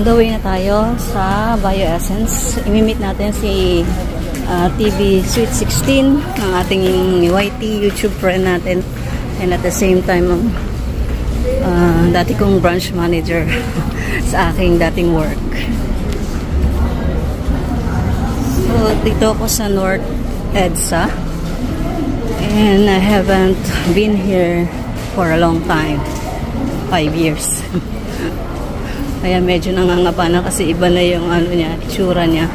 On the way na tayo sa Bioessence. Imi-meet natin si TV Sweet 16, ang ating YT YouTube friend natin. And at the same time, dati kong branch manager sa aking dating work. So, dito ako sa North EDSA. And I haven't been here for a long time. 5 years. Kaya medyo nangangapa na kasi iba na yung ano niya, itsura niya.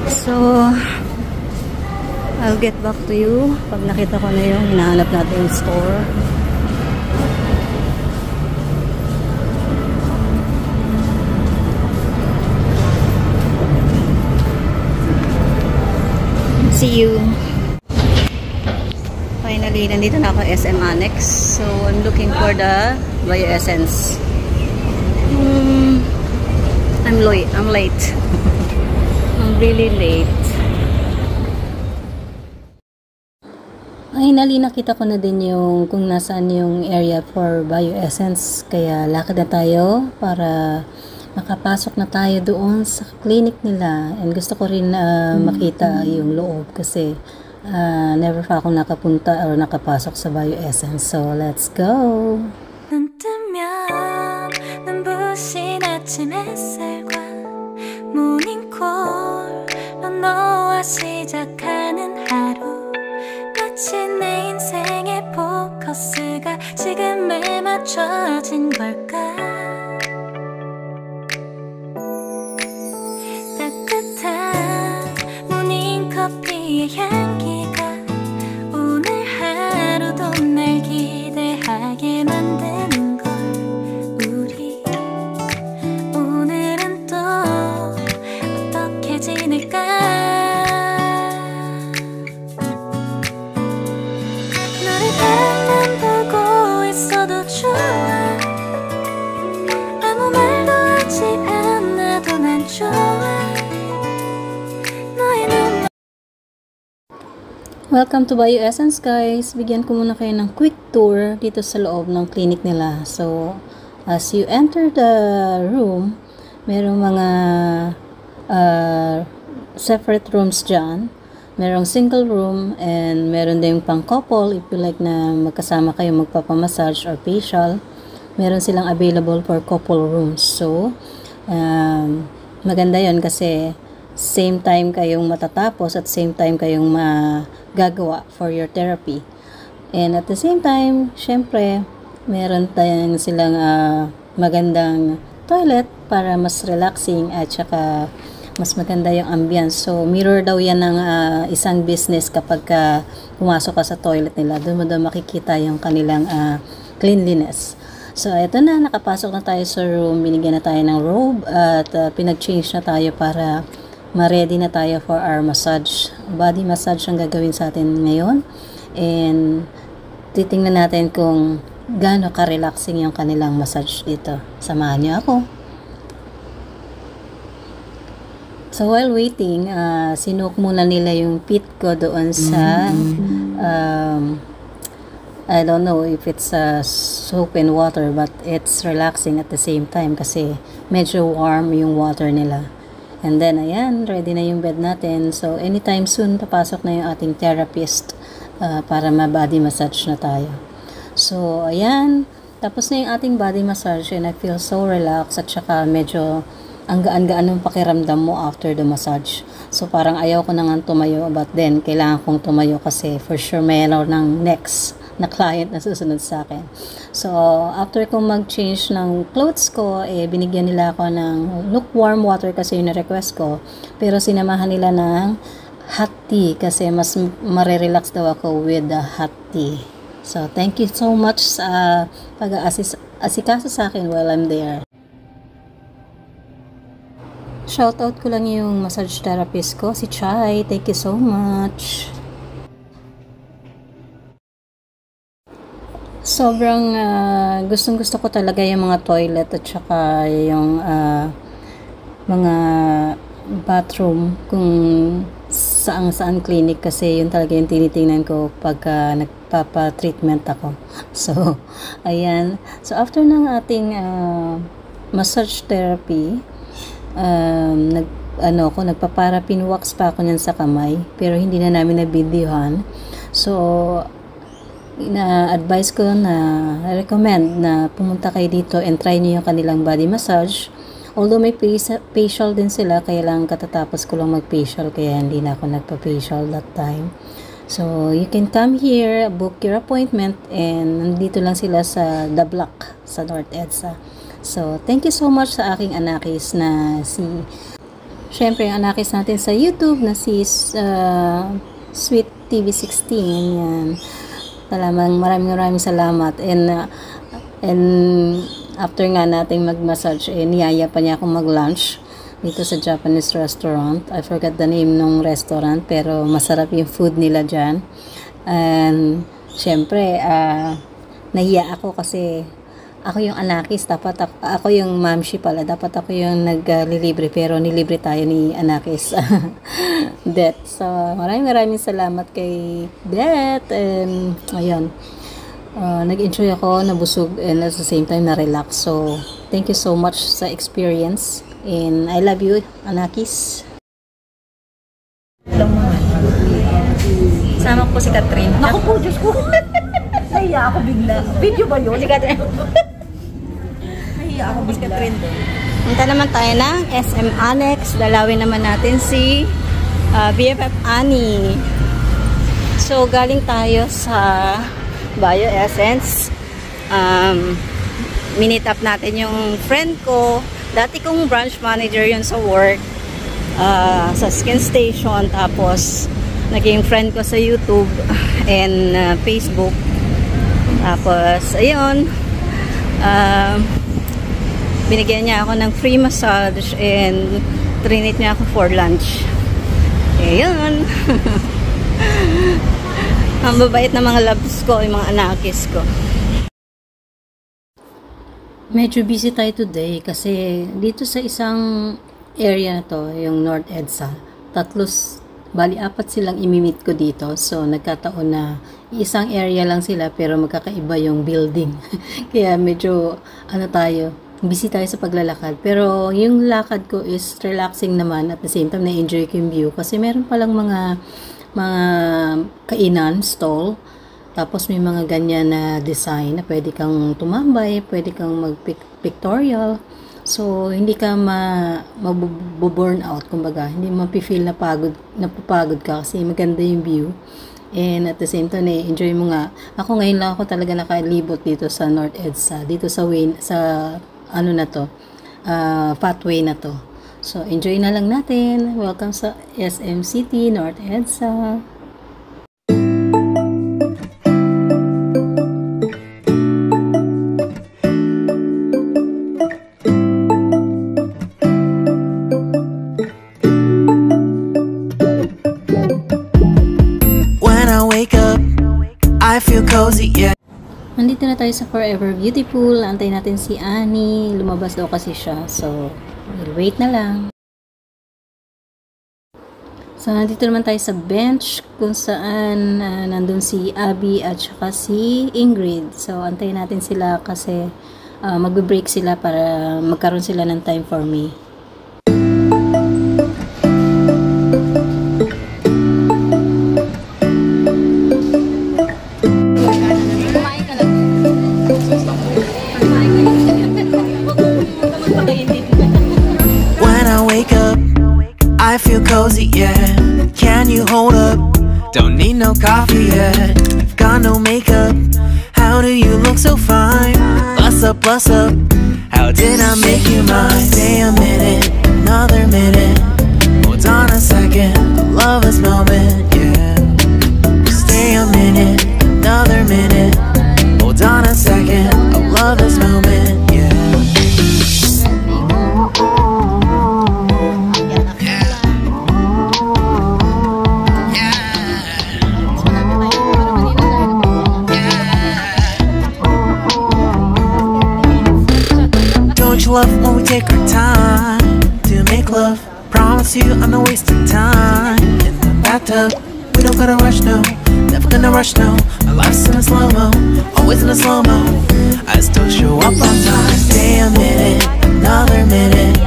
So, I'll get back to you pag nakita ko na yung hinahanap natin store. See you! Finally, nandito na ako SM Annex. So, I'm looking for the Bioessence. I'm late. I'm really late. Finally, nakita ko na din yung kung nasaan yung area for Bioessence. Kaya lakad na tayo para makapasok na tayo doon sa clinic nila. And gusto ko rin makita yung loob kasi never pa ako nakapunta or nakapasok sa Bioessence. So, let's go! 눈 뜨면 눈부신 아침 햇살과 모닝콜로 너와 시작하는 하루 마치 내 인생의 포커스가 지금에 맞춰진 걸까 따뜻한 모닝커피의 향기가 오늘 하루도 날 기대하게 만드는 걸 우리 오늘은 또 어떻게 지낼까 너를 바라만 보고 있어도 좋아 아무 말도 하지 않아도 난 좋아 Welcome to Bioessence, guys. Bigyan ko muna kayo ng quick tour dito sa loob ng clinic nila. So, as you enter the room, merong mga separate rooms dyan. Merong single room and meron din pang couple if you like na magkasama kayo magpapamassage or facial. Meron silang available for couple rooms. So, maganda yon kasi same time kayong matatapos at same time kayong magagawa for your therapy. And at the same time, syempre, meron tayong silang magandang toilet para mas relaxing at saka mas maganda yung ambience. So, mirror daw yan ng isang business kapag pumasok ka sa toilet nila. Doon mo daw makikita yung kanilang cleanliness. So, ito na, nakapasok na tayo sa room. Binigyan na tayo ng robe at pinag-change na tayo para ma-ready na tayo for our massage. Body massage ang gagawin sa atin ngayon. And titingnan natin kung gaano ka-relaxing yung kanilang massage dito. Samahan niyo ako. So while waiting, sinuk muna nila yung feet ko doon sa I don't know if it's soap and water but it's relaxing at the same time kasi medyo warm yung water nila. And then, ayan, ready na yung bed natin. So, anytime soon, papasok na yung ating therapist para ma-body massage na tayo. So, ayan, tapos na yung ating body massage and I feel so relaxed at saka medyo ang gaan-gaan ng pakiramdam mo after the massage. So, parang ayaw ko na nga tumayo but then, kailangan kong tumayo kasi for sure mayroon ng next na client na susunod sa akin. So, after kong mag-change ng clothes ko, binigyan nila ako ng lukewarm water kasi yung na-request ko. Pero sinamahan nila ng hot tea kasi mas marirelax daw ako with the hot tea. So, thank you so much sa pag-asikaso sa akin while I'm there. Shoutout ko lang yung massage therapist ko, si Chai. Thank you so much. Sobrang gustong-gusto ko talaga yung mga toilet at saka yung mga bathroom kung saan clinic kasi yun talaga yung tinitingnan ko pagka nagpapa-treatment ako. So, ayan. So, after ng ating massage therapy. Nagpa-paraffin wax pa ako niyan sa kamay, pero hindi na namin na-videohan. So, ina-advise ko na, recommend na pumunta kayo dito and try niyo yung kanilang body massage. Although may facial din sila, kaya lang katatapos ko lang mag-facial, kaya hindi na ako nagpa-facial that time. So, you can come here, book your appointment, and nandito lang sila sa The Block, sa North EDSA. So, thank you so much sa aking anakis na syempre, yung anakis natin sa YouTube na si Sweet TV16. Yan. Maraming salamat. And after nga nating mag-massage, niyaya pa niya akong mag-lunch dito sa Japanese restaurant. I forgot the name ng restaurant, pero masarap yung food nila dyan. And syempre, nahiya ako kasi ako yung anakis, dapat ako yung mamshi pala, dapat ako yung naglilibre, pero nilibre tayo ni anakis. Det. So, maraming salamat kay Det. And, ayun, nag-enjoy ako, nabusog, and at the same time, na-relax. So, thank you so much sa experience. And I love you, anakis. Sama ko si Catherine. Naku po, Diyos ko. Nahiya ako bigla. Video ba yun? Si Catherine. Nahiya ako bigla. Punta naman tayo ng SM Annex. Dalawin naman natin si BFF Annie. So, galing tayo sa Bio Essence. Minute up natin yung friend ko. Dati kong branch manager yun sa work. Sa Skin Station. Tapos, naging friend ko sa YouTube and Facebook. Tapos, ayun, binigyan niya ako ng free massage and treat niya ako for lunch. Ayun. Ang babait na mga loves ko, yung mga anakis ko. Medyo busy tayo today kasi dito sa isang area na to, yung North EDSA, apat silang imimit ko dito. So, nagkataon na isang area lang sila pero magkakaiba yung building. Kaya medyo, busy tayo sa paglalakad. Pero yung lakad ko is relaxing naman at the same time na-enjoy ko yung view. Kasi meron palang mga kainan, stall. Tapos may mga ganyan na design na pwede kang tumambay, pwede kang mag-pictorial. So, hindi ka mabuburn out, kumbaga. Hindi mo mapifeel na napapagod ka kasi maganda yung view. And at the same time, enjoy mo nga. Ako ngayon lang ako talaga nakalibot dito sa North EDSA. Dito sa pathway na to. So, enjoy na lang natin. Welcome sa SM City, North EDSA. Nandito na tayo sa Forever Beautiful. Antay natin si Annie. Lumabas daw kasi siya. So, we'll wait na lang. So, nandito naman tayo sa bench kung saan nandun si Abby at saka si Ingrid. So, antay natin sila kasi magbe-break sila para magkaroon sila ng time for me. I feel cozy, yeah. Can you hold up? Don't need no coffee yet. I've got no makeup. How do you look so fine? Bust up, bust up. How did I make you mine? Stay a minute, another minute. Hold on a second, I love this moment, yeah. Stay a minute, another minute. Hold on a second, I love this moment, yeah. Love when we take our time to make love. Promise you I'm not wasting time in the bathtub. We don't gotta rush, no. Never gonna rush, no. My life's in a slow-mo, always in a slow-mo. I still show up on time. Stay a minute, another minute.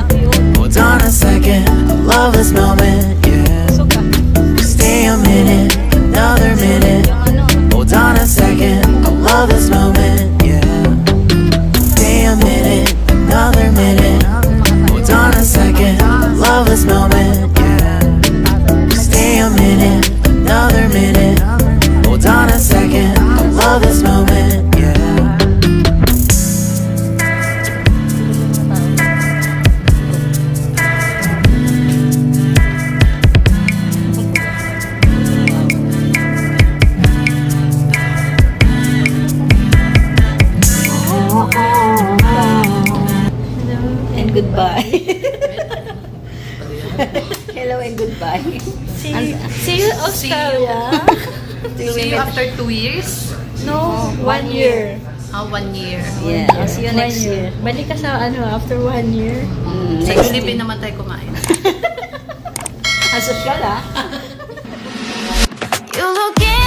Hold on a second, I love this moment, yeah. Stay a minute, another minute. Hold on a second, I love this moment, yeah. Stay a minute, another minute. Hold on a second, I love this moment, yeah. Stay a minute, another minute. Hold on a second, I love this moment, yeah. And goodbye. Hello and goodbye. See you Australia. See you after 2 years? No, 1 year. 1 year. Yeah, I'll see you next year. Balik ka sa after 1 year. Sa Next Philippines naman tayo kumain. Ang social You look in